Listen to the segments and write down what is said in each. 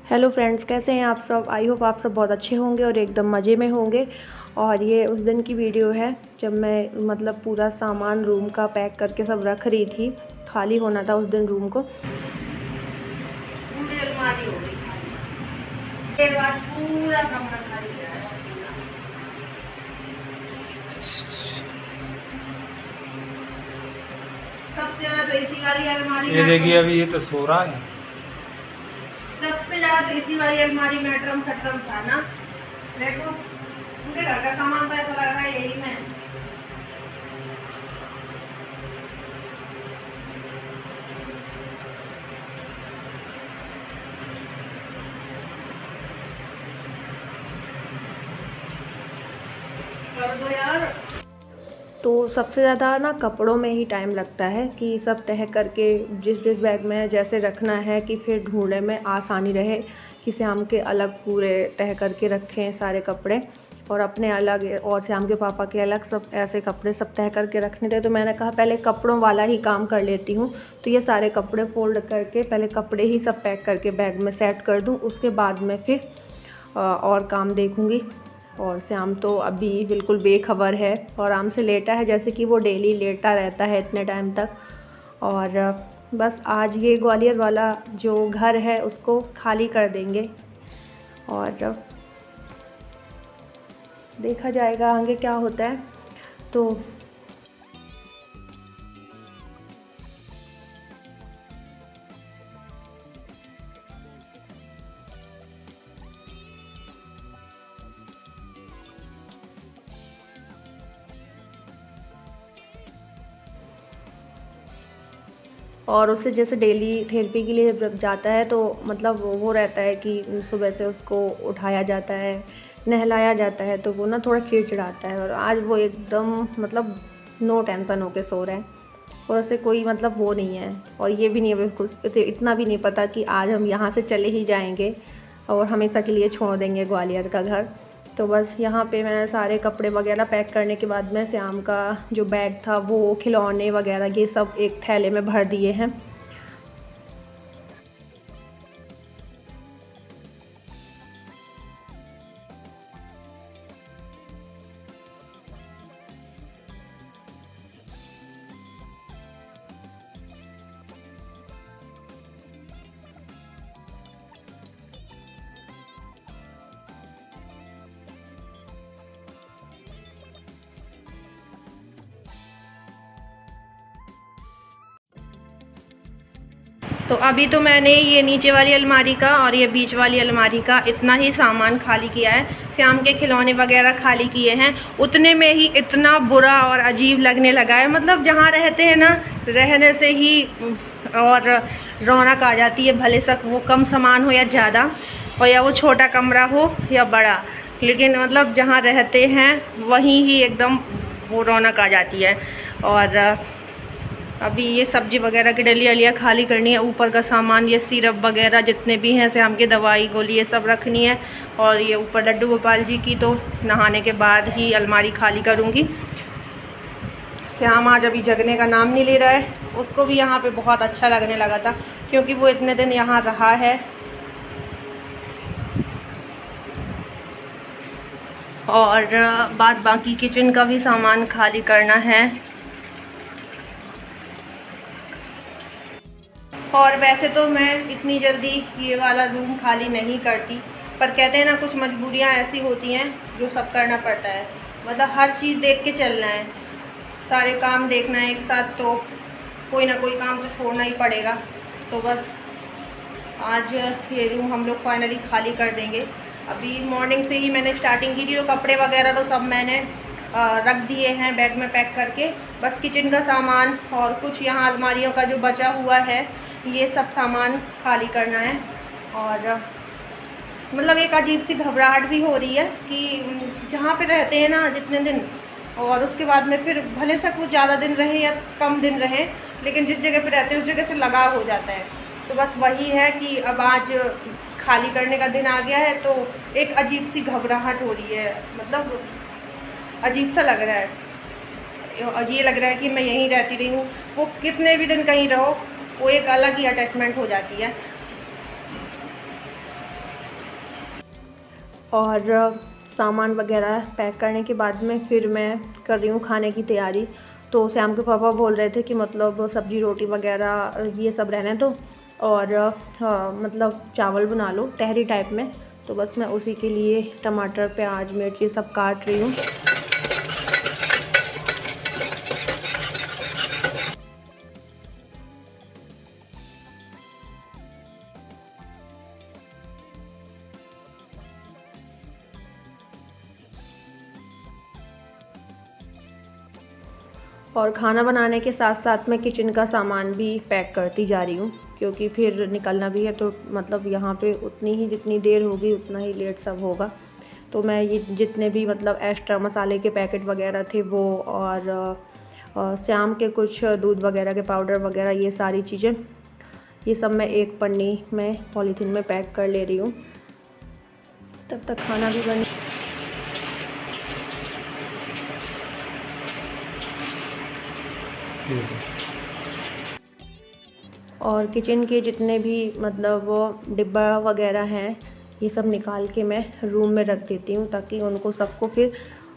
Hello friends, कैसे हैं आप सब। आई होप आप सब बहुत अच्छे होंगे और एकदम मज़े में होंगे। और ये उस दिन की वीडियो है जब मैं मतलब पूरा सामान रूम का पैक करके सब रख रही थी। खाली होना था उस दिन रूम को। पूरी अलमारी हो गई खाली। एक बार पूरा कमरा खाली किया है। सबसे ज्यादा तो इसी वाली अलमारी ये में देखिए अभी ये तो सो रहा है। सबसे ज्यादा तो इसी वाली अलमारी में ड्रम सट्रम था ना। देखो उनके घर का सामान था तो लगा यही में। कर दो यार। तो सबसे ज़्यादा ना कपड़ों में ही टाइम लगता है कि सब तह करके जिस जिस बैग में जैसे रखना है कि फिर ढूंढने में आसानी रहे कि श्याम के अलग पूरे तह करके रखें सारे कपड़े और अपने अलग और श्याम के पापा के अलग सब ऐसे कपड़े सब तह करके रखने थे। तो मैंने कहा पहले कपड़ों वाला ही काम कर लेती हूँ। तो ये सारे कपड़े फोल्ड करके पहले कपड़े ही सब पैक करके बैग में सेट कर दूँ, उसके बाद में फिर और काम देखूँगी। और श्याम तो अभी बिल्कुल बेखबर है और आराम से लेटा है, जैसे कि वो डेली लेटा रहता है इतने टाइम तक। और बस आज ये ग्वालियर वाला जो घर है उसको खाली कर देंगे और देखा जाएगा आगे क्या होता है। तो और उससे जैसे डेली थेरेपी के लिए जब जाता है तो मतलब वो रहता है कि सुबह से उसको उठाया जाता है, नहलाया जाता है, तो वो ना थोड़ा चिड़चिड़ाता है। और आज वो एकदम मतलब नो टेंशन होके सो रहा है और उससे कोई मतलब वो नहीं है। और ये भी नहीं है बिल्कुल, इतना भी नहीं पता कि आज हम यहाँ से चले ही जाएंगे और हमेशा के लिए छोड़ देंगे ग्वालियर का घर। तो बस यहाँ पे मैंने सारे कपड़े वगैरह पैक करने के बाद में श्याम का जो बैग था वो खिलौने वगैरह ये सब एक थैले में भर दिए हैं। तो अभी तो मैंने ये नीचे वाली अलमारी का और ये बीच वाली अलमारी का इतना ही सामान खाली किया है। श्याम के खिलौने वगैरह खाली किए हैं। उतने में ही इतना बुरा और अजीब लगने लगा है। मतलब जहाँ रहते हैं ना, रहने से ही और रौनक आ जाती है। भले सक वो कम सामान हो या ज़्यादा, और या वो छोटा कमरा हो या बड़ा, लेकिन मतलब जहाँ रहते हैं वहीं ही एकदम वो रौनक आ जाती है। और अभी ये सब्ज़ी वगैरह की डलिया वलिया खाली करनी है। ऊपर का सामान ये सिरप वगैरह जितने भी हैं श्याम की दवाई गोली ये सब रखनी है। और ये ऊपर लड्डू गोपाल जी की तो नहाने के बाद ही अलमारी खाली करूँगी। श्याम आज अभी जगने का नाम नहीं ले रहा है। उसको भी यहाँ पे बहुत अच्छा लगने लगा था क्योंकि वो इतने दिन यहाँ रहा है। और बाद बाकी किचन का भी सामान खाली करना है। और वैसे तो मैं इतनी जल्दी ये वाला रूम खाली नहीं करती, पर कहते हैं ना कुछ मजबूरियाँ ऐसी होती हैं जो सब करना पड़ता है। मतलब हर चीज़ देख के चलना है, सारे काम देखना है एक साथ, तो कोई ना कोई काम तो छोड़ना ही पड़ेगा। तो बस आज ये रूम हम लोग फाइनली खाली कर देंगे। अभी मॉर्निंग से ही मैंने स्टार्टिंग की थी, तो कपड़े वगैरह तो सब मैंने रख दिए हैं बैग में पैक करके। बस किचन का सामान और कुछ यहाँ अलमारियों का जो बचा हुआ है ये सब सामान खाली करना है। और मतलब एक अजीब सी घबराहट भी हो रही है कि जहाँ पे रहते हैं ना जितने दिन, और उसके बाद में फिर भले से कुछ ज़्यादा दिन रहे या कम दिन रहे, लेकिन जिस जगह पे रहते हैं उस जगह से लगाव हो जाता है। तो बस वही है कि अब आज खाली करने का दिन आ गया है तो एक अजीब सी घबराहट हो रही है। मतलब अजीब सा लग रहा है और ये लग रहा है कि मैं यहीं रहती रही हूँ। वो कितने भी दिन कहीं रहो वो एक अलग ही अटैचमेंट हो जाती है। और सामान वगैरह पैक करने के बाद में फिर मैं कर रही हूँ खाने की तैयारी। तो श्याम के पापा बोल रहे थे कि मतलब सब्ज़ी रोटी वगैरह ये सब रहने दो और मतलब चावल बना लो तहरी टाइप में। तो बस मैं उसी के लिए टमाटर, प्याज, मिर्ची सब काट रही हूँ। और खाना बनाने के साथ साथ मैं किचन का सामान भी पैक करती जा रही हूँ, क्योंकि फिर निकलना भी है। तो मतलब यहाँ पे उतनी ही जितनी देर होगी उतना ही लेट सब होगा। तो मैं ये जितने भी मतलब एक्स्ट्रा मसाले के पैकेट वगैरह थे वो और श्याम के कुछ दूध वगैरह के पाउडर वगैरह, ये सारी चीज़ें, ये सब मैं एक पन्नी में पॉलीथीन में पैक कर ले रही हूँ। तब तक खाना भी बन और किचन के जितने भी मतलब वो डिब्बा वगैरह हैं ये सब निकाल के मैं रूम में रख देती हूँ, ताकि उनको सबको फिर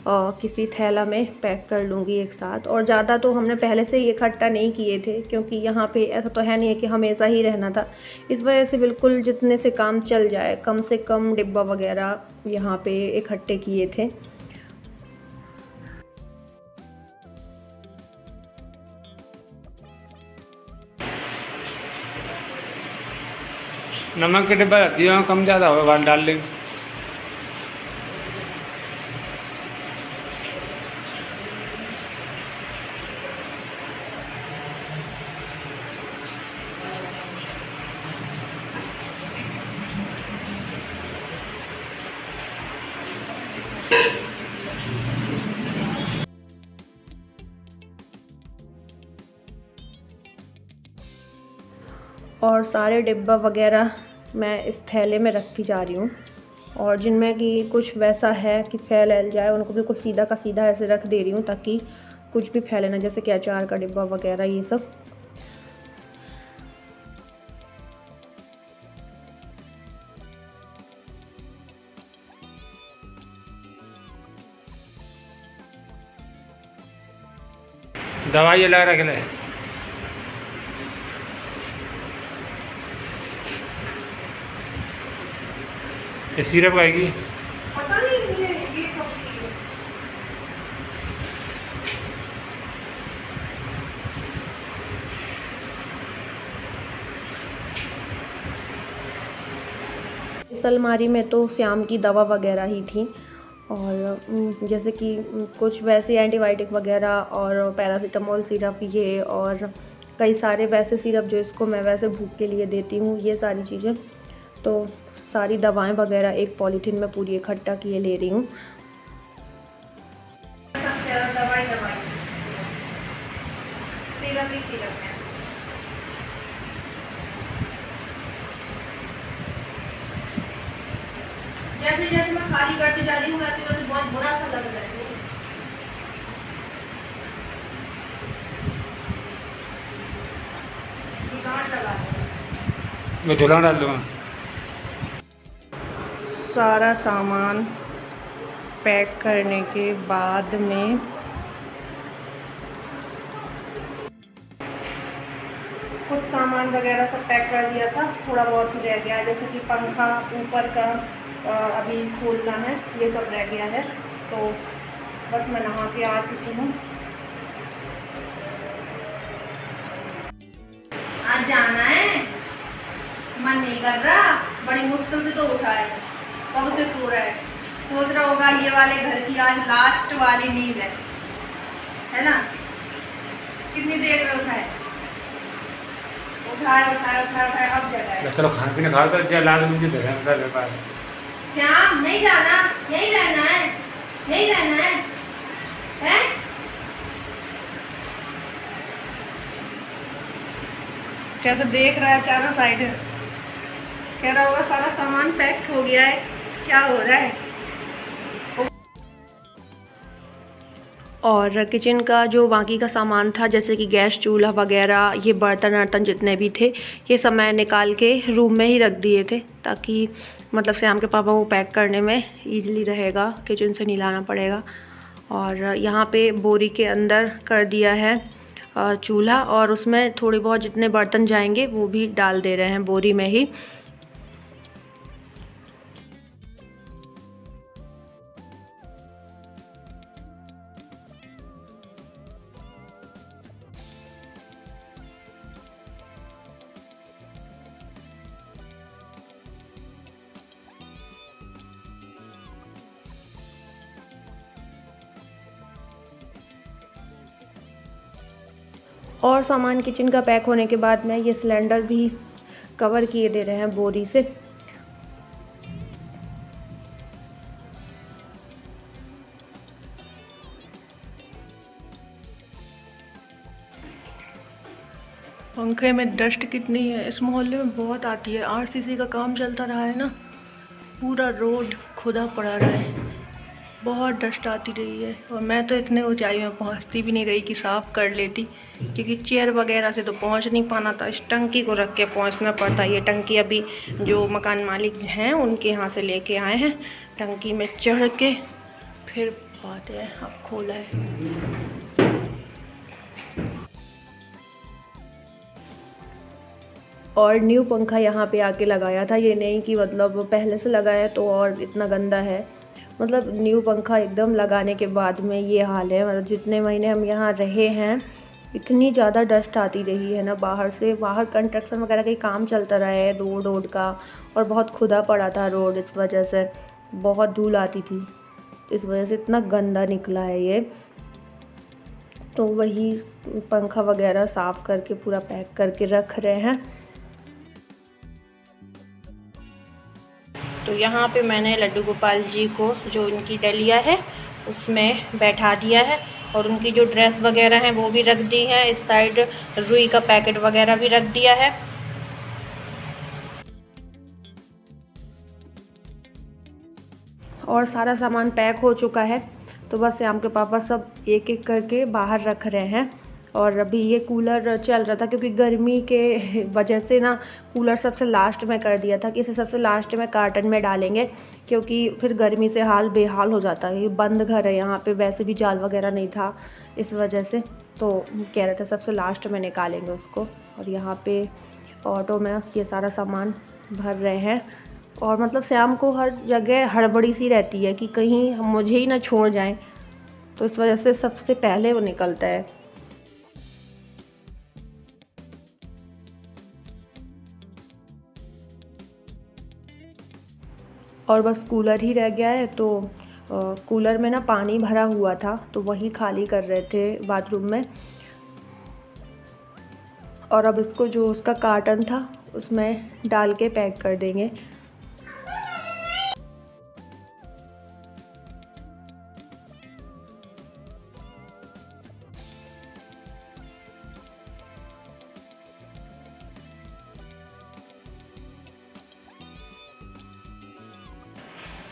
किसी थैला में पैक कर लूँगी एक साथ। और ज़्यादा तो हमने पहले से ही इकट्ठा नहीं किए थे, क्योंकि यहाँ पे ऐसा तो है नहीं है कि हमेशा ही रहना था। इस वजह से बिल्कुल जितने से काम चल जाए, कम से कम डिब्बा वगैरह यहाँ पे इकट्ठे किए थे। नमक के डिब्बा रहती है, कम ज़्यादा होगा डाल लेंगे। और सारे डिब्बा वगैरह मैं इस थैले में रखती जा रही हूँ। और जिनमें कि कुछ वैसा है कि फैल जाए, उनको बिल्कुल सीधा का सीधा ऐसे रख दे रही हूँ, ताकि कुछ भी फैले ना, जैसे कि अचार का डिब्बा वगैरह ये सब। दवाई अलग रख ले। ये सिरप आएगी। पता नहीं ये कब की है। इस अलमारी में तो श्याम की दवा वगैरह ही थी, और जैसे कि कुछ वैसे एंटीबायोटिक वगैरह और पैरासीटामोल सिरप ये, और कई सारे वैसे सिरप जो इसको मैं वैसे भूख के लिए देती हूँ, ये सारी चीज़ें। तो सारी दवाएं वगैरह एक पॉलीथीन में पूरी इकट्ठा किए ले रही हूँ। दवाई सिरप ही सिरप है। जैसे जैसे मैं खाली करती जा रही हूँ वैसे वैसे बहुत बुरा सा लग रहा है। मैं झोला डाल दूँगा। सारा सामान पैक करने के बाद में कुछ सामान वगैरह सब पैक कर दिया था, थोड़ा बहुत ही रह गया, जैसे कि पंखा ऊपर का अभी खोलना है, ये सब रह गया है। तो बस मैं नहा के आ चुकी हूँ। आज जाना है, मन नहीं कर रहा, बड़ी मुश्किल से तो उठा है, कब से सो रहा है। सोच रहा होगा ये वाले घर की आज लास्ट वाली नींद है ना। कितनी देर में उठाए उठाए उठाए उठाए उठाए, अब जगह। चलो खाना पीना खा तो लाल मुझे दे सर पास। श्याम नहीं जाना, यहीं रहना है, यहीं रहना है, हैं? कैसे देख रहा है चारों साइड, कह रहा होगा सारा सामान पैक हो गया है, क्या हो रहा है। और किचन का जो बाकी का सामान था, जैसे कि गैस चूल्हा वगैरह, ये बर्तन वर्तन जितने भी थे, ये सब मैं निकाल के रूम में ही रख दिए थे, ताकि मतलब श्याम के पापा को पैक करने में ईज़िली रहेगा, किचन से नहीं लाना पड़ेगा। और यहाँ पे बोरी के अंदर कर दिया है चूल्हा, और उसमें थोड़े बहुत जितने बर्तन जाएंगे वो भी डाल दे रहे हैं बोरी में ही। और सामान किचन का पैक होने के बाद में ये सिलेंडर भी कवर किए दे रहे हैं बोरी से। पंखे में डस्ट कितनी है, इस मोहल्ले में बहुत आती है। आरसीसी का काम चलता रहा है ना, पूरा रोड खुदा पड़ा रहा है, बहुत डस्ट आती रही है। और मैं तो इतने ऊंचाई में पहुंचती भी नहीं रही कि साफ़ कर लेती, क्योंकि चेयर वगैरह से तो पहुंच नहीं पाना था, इस टंकी को रख के पहुंचना पड़ता। ये टंकी अभी जो मकान मालिक हैं उनके यहाँ से लेके आए हैं, टंकी में चढ़ के फिर आते हैं। अब खोला है। और न्यू पंखा यहाँ पे आके लगाया था, ये नहीं कि मतलब पहले से लगाया तो और इतना गंदा है। मतलब न्यू पंखा एकदम लगाने के बाद में ये हाल है। मतलब जितने महीने हम यहाँ रहे हैं, इतनी ज़्यादा डस्ट आती रही है ना बाहर से। बाहर कंस्ट्रक्शन वगैरह का काम चलता रहा है रोड का, और बहुत खुदा पड़ा था रोड, इस वजह से बहुत धूल आती थी, इस वजह से इतना गंदा निकला है ये। तो वही पंखा वगैरह साफ़ करके पूरा पैक करके रख रहे हैं। तो यहाँ पे मैंने लड्डू गोपाल जी को जो उनकी डलिया है उसमें बैठा दिया है, और उनकी जो ड्रेस वगैरह हैं वो भी रख दी है। इस साइड रुई का पैकेट वगैरह भी रख दिया है। और सारा सामान पैक हो चुका है, तो बस श्याम के पापा सब एक एक करके बाहर रख रहे हैं। और अभी ये कूलर चल रहा था, क्योंकि गर्मी के वजह से ना कूलर सबसे लास्ट में कर दिया था कि इसे सबसे लास्ट में कार्टन में डालेंगे, क्योंकि फिर गर्मी से हाल बेहाल हो जाता है। ये बंद घर है, यहाँ पे वैसे भी जाल वगैरह नहीं था, इस वजह से तो कह रहे थे सबसे लास्ट में निकालेंगे उसको। और यहाँ पे ऑटो में ये सारा सामान भर रहे हैं। और मतलब श्याम को हर जगह हड़बड़ी सी रहती है कि कहीं मुझे ही ना छोड़ जाएं, तो इस वजह से सबसे पहले वो निकलता है। और बस कूलर ही रह गया है, तो कूलर में ना पानी भरा हुआ था, तो वही खाली कर रहे थे बाथरूम में। और अब इसको जो उसका कार्टन था उसमें डाल के पैक कर देंगे।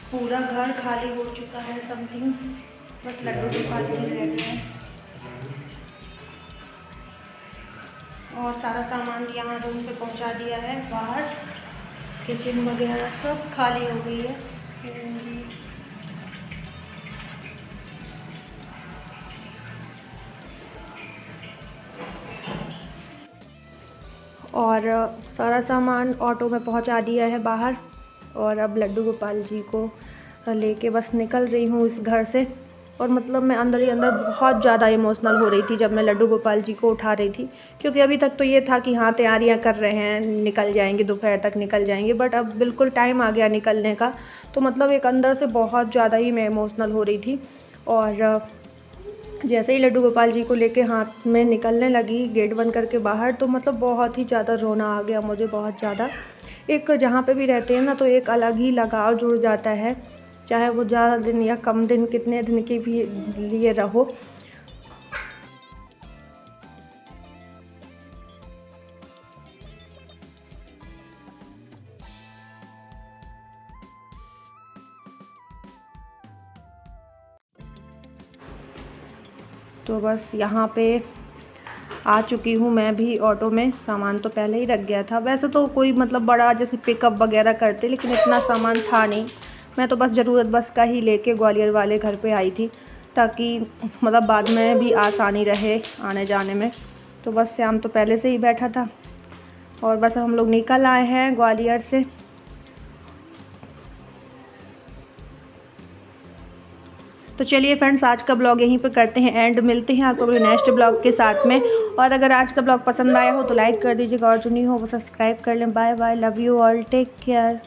पूरा घर खाली हो चुका है समथिंग, बस लड्डू गोपाल जी रह गए हैं। और सारा सामान यहाँ रूम से पहुँचा दिया है बाहर, किचन वगैरह सब खाली हो गई है। और सारा सामान ऑटो में पहुँचा दिया है बाहर। और अब लड्डू गोपाल जी को लेके बस निकल रही हूँ इस घर से। और मतलब मैं अंदर ही अंदर बहुत ज़्यादा इमोशनल हो रही थी जब मैं लड्डू गोपाल जी को उठा रही थी, क्योंकि अभी तक तो ये था कि हाँ तैयारियाँ कर रहे हैं, निकल जाएंगे, दोपहर तक निकल जाएंगे, बट अब बिल्कुल टाइम आ गया निकलने का। तो मतलब एक अंदर से बहुत ज़्यादा ही मैं इमोशनल हो रही थी। और जैसे ही लड्डू गोपाल जी को लेके हाथ में निकलने लगी गेट बंद करके बाहर, तो मतलब बहुत ही ज़्यादा रोना आ गया मुझे, बहुत ज़्यादा। एक जहाँ पे भी रहते हैं ना, तो एक अलग ही लगाव जुड़ जाता है, चाहे वो ज़्यादा दिन या कम दिन, कितने दिन के भी लिए रहो। तो बस यहाँ पे आ चुकी हूँ मैं भी ऑटो में। सामान तो पहले ही रख गया था। वैसे तो कोई मतलब बड़ा जैसे पिकअप वगैरह करते, लेकिन इतना सामान था नहीं। मैं तो बस ज़रूरत बस का ही लेके ग्वालियर वाले घर पे आई थी, ताकि मतलब बाद में भी आसानी रहे आने जाने में। तो बस श्याम तो पहले से ही बैठा था और बस हम लोग निकल आए हैं ग्वालियर से। तो चलिए फ्रेंड्स, आज का ब्लॉग यहीं पे करते हैं एंड। मिलते हैं आपको अपने नेक्स्ट ब्लॉग के साथ में। और अगर आज का ब्लॉग पसंद आया हो तो लाइक कर दीजिएगा और जो नहीं हो वो सब्सक्राइब कर लें। Bye bye, love you all, take care.